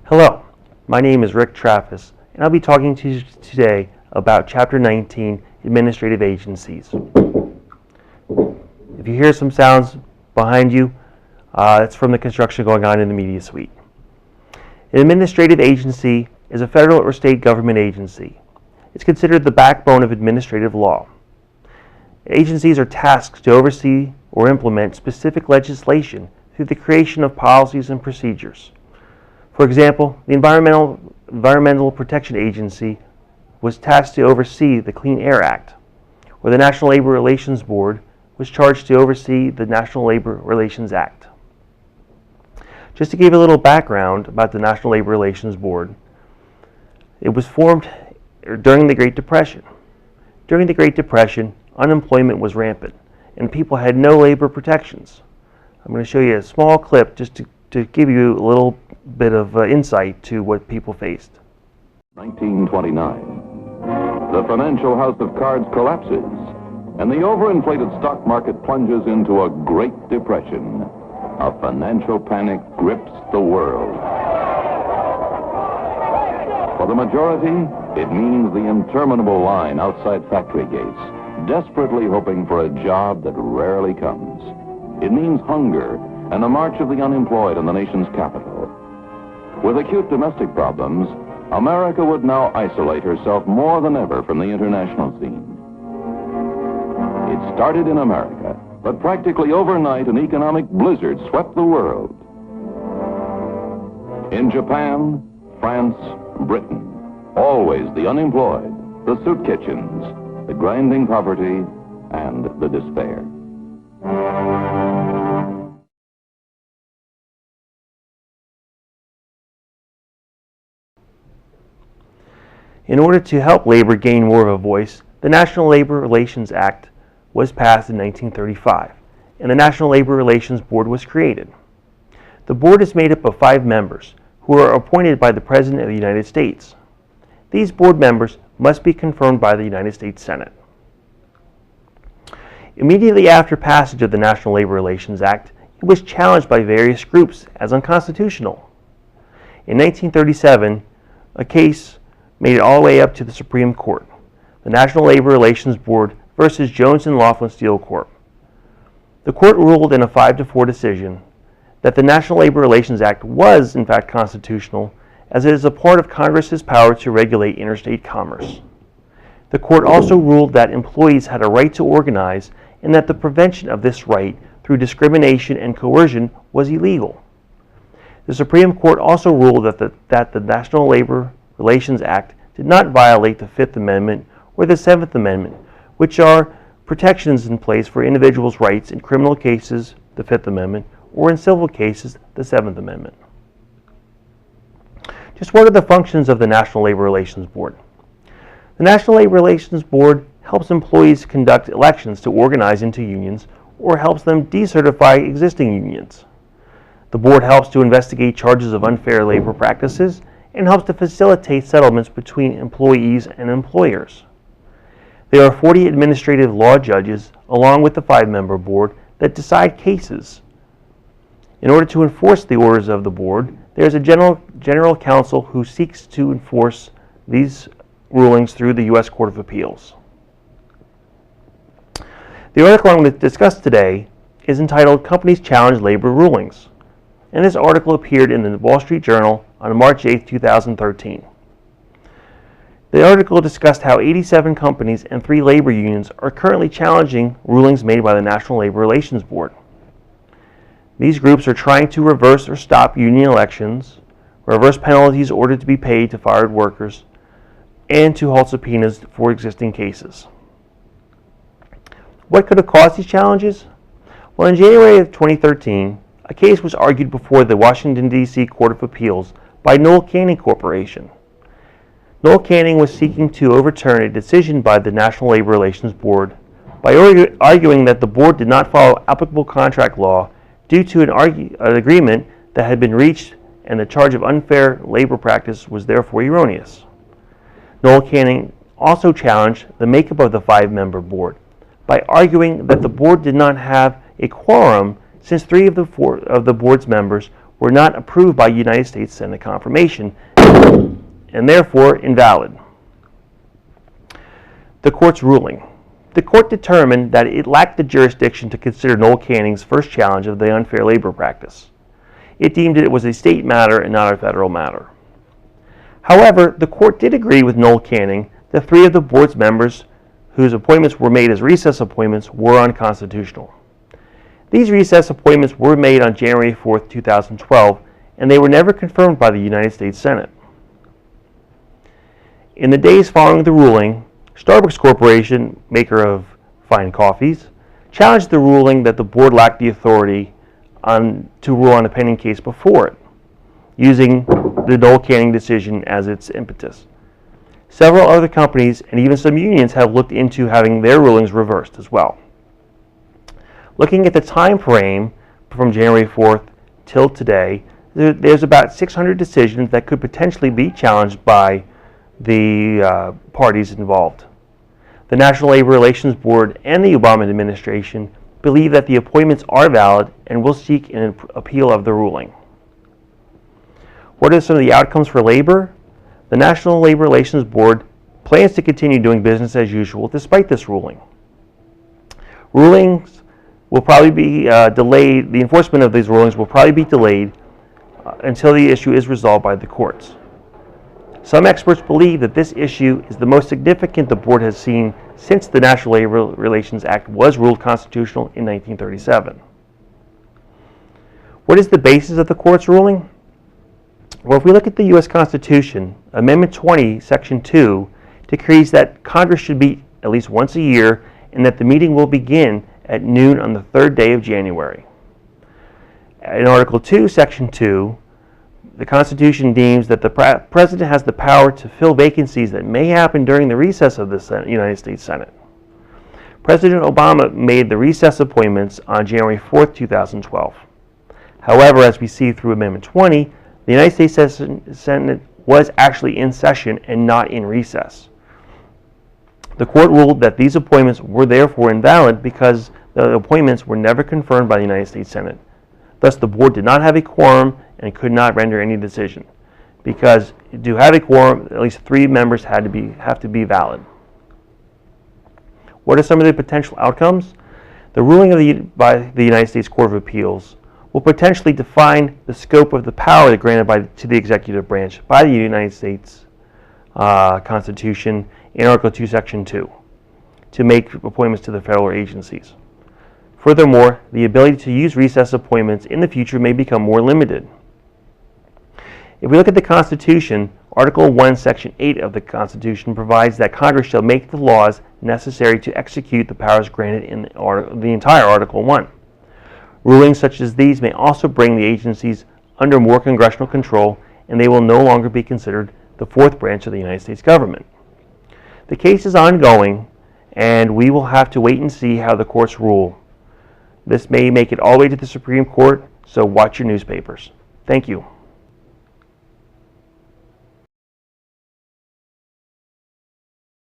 Hello, my name is Rick Traffas, and I'll be talking to you today about Chapter 19, Administrative Agencies. If you hear some sounds behind you, it's from the construction going on in the media suite. An administrative agency is a federal or state government agency. It's considered the backbone of administrative law. Agencies are tasked to oversee or implement specific legislation through the creation of policies and procedures. For example, the Environmental Protection Agency was tasked to oversee the Clean Air Act, or the National Labor Relations Board was charged to oversee the National Labor Relations Act. Just to give you a little background about the National Labor Relations Board, it was formed during the Great Depression. During the Great Depression, unemployment was rampant, and people had no labor protections. I'm going to show you a small clip just to give you a little bit of insight to what people faced. 1929. The financial house of cards collapses, and the overinflated stock market plunges into a Great Depression. A financial panic grips the world. For the majority, it means the interminable line outside factory gates, desperately hoping for a job that rarely comes. It means hunger and a march of the unemployed in the nation's capital. With acute domestic problems, America would now isolate herself more than ever from the international scene. It started in America, but practically overnight an economic blizzard swept the world. In Japan, France, Britain, always the unemployed, the soup kitchens, the grinding poverty, and the despair. In order to help labor gain more of a voice, the National Labor Relations Act was passed in 1935, and the National Labor Relations Board was created. The board is made up of 5 members, who are appointed by the President of the United States. These board members must be confirmed by the United States Senate. Immediately after passage of the National Labor Relations Act, it was challenged by various groups as unconstitutional. In 1937, a case made it all the way up to the Supreme Court, the National Labor Relations Board versus Jones and Laughlin Steel Corp. The court ruled in a 5-4 decision that the National Labor Relations Act was in fact constitutional, as it is a part of Congress's power to regulate interstate commerce. The court also ruled that employees had a right to organize and that the prevention of this right through discrimination and coercion was illegal. The Supreme Court also ruled that the National Labor Relations Act did not violate the Fifth Amendment or the 7th Amendment, which are protections in place for individuals' rights in criminal cases, the Fifth Amendment, or in civil cases, the 7th Amendment. Just what are the functions of the National Labor Relations Board? The National Labor Relations Board helps employees conduct elections to organize into unions or helps them decertify existing unions. The board helps to investigate charges of unfair labor practices and helps to facilitate settlements between employees and employers. There are 40 administrative law judges along with the 5-member board that decide cases. In order to enforce the orders of the board, there is a general counsel who seeks to enforce these rulings through the U.S. Court of Appeals. The article I'm going to discuss today is entitled Companies Challenge Labor Rulings, and this article appeared in the Wall Street Journal on March 8, 2013. The article discussed how 87 companies and 3 labor unions are currently challenging rulings made by the National Labor Relations Board. These groups are trying to reverse or stop union elections, reverse penalties ordered to be paid to fired workers, and to halt subpoenas for existing cases. What could have caused these challenges? Well, in January of 2013, a case was argued before the Washington, D.C. Court of Appeals by Noel Canning Corporation. Noel Canning was seeking to overturn a decision by the National Labor Relations Board by arguing that the board did not follow applicable contract law due to an agreement that had been reached, and the charge of unfair labor practice was therefore erroneous. Noel Canning also challenged the makeup of the 5-member board by arguing that the board did not have a quorum since 3 of the board's members were not approved by United States Senate confirmation and therefore invalid. The court's ruling. The court determined that it lacked the jurisdiction to consider Noel Canning's first challenge of the unfair labor practice. It deemed it was a state matter and not a federal matter. However, the court did agree with Noel Canning that 3 of the board's members whose appointments were made as recess appointments were unconstitutional. These recess appointments were made on January 4, 2012, and they were never confirmed by the United States Senate. In the days following the ruling, Starbucks Corporation, maker of fine coffees, challenged the ruling that the board lacked the authority to rule on a pending case before it, using the Noel Canning decision as its impetus. Several other companies and even some unions have looked into having their rulings reversed as well. Looking at the time frame from January 4th till today, there's about 600 decisions that could potentially be challenged by the parties involved. The National Labor Relations Board and the Obama administration believe that the appointments are valid and will seek an appeal of the ruling. What are some of the outcomes for labor? The National Labor Relations Board plans to continue doing business as usual despite this ruling. Rulings will probably be delayed. The enforcement of these rulings will probably be delayed until the issue is resolved by the courts. Some experts believe that this issue is the most significant the board has seen since the National Labor Relations Act was ruled constitutional in 1937. What is the basis of the court's ruling? Well, if we look at the U.S. Constitution, Amendment 20, Section 2, decrees that Congress should meet at least once a year and that the meeting will begin at noon on the 3rd day of January. In Article 2, Section 2, the Constitution deems that the President has the power to fill vacancies that may happen during the recess of the United States Senate. President Obama made the recess appointments on January 4, 2012. However, as we see through Amendment 20, the United States Senate was actually in session and not in recess. The court ruled that these appointments were therefore invalid because the appointments were never confirmed by the United States Senate. Thus, the board did not have a quorum and could not render any decision. Because to have a quorum, at least 3 members have to be valid. What are some of the potential outcomes? The ruling by the United States Court of Appeals will potentially define the scope of the power granted to the executive branch by the United States Constitution in Article 2, Section 2 to make appointments to the federal agencies. Furthermore, the ability to use recess appointments in the future may become more limited. If we look at the Constitution, Article 1, Section 8 of the Constitution provides that Congress shall make the laws necessary to execute the powers granted in the entire Article 1. Rulings such as these may also bring the agencies under more congressional control, and they will no longer be considered the 4th branch of the United States government. The case is ongoing, and we will have to wait and see how the courts rule. This may make it all the way to the Supreme Court, so watch your newspapers. Thank you.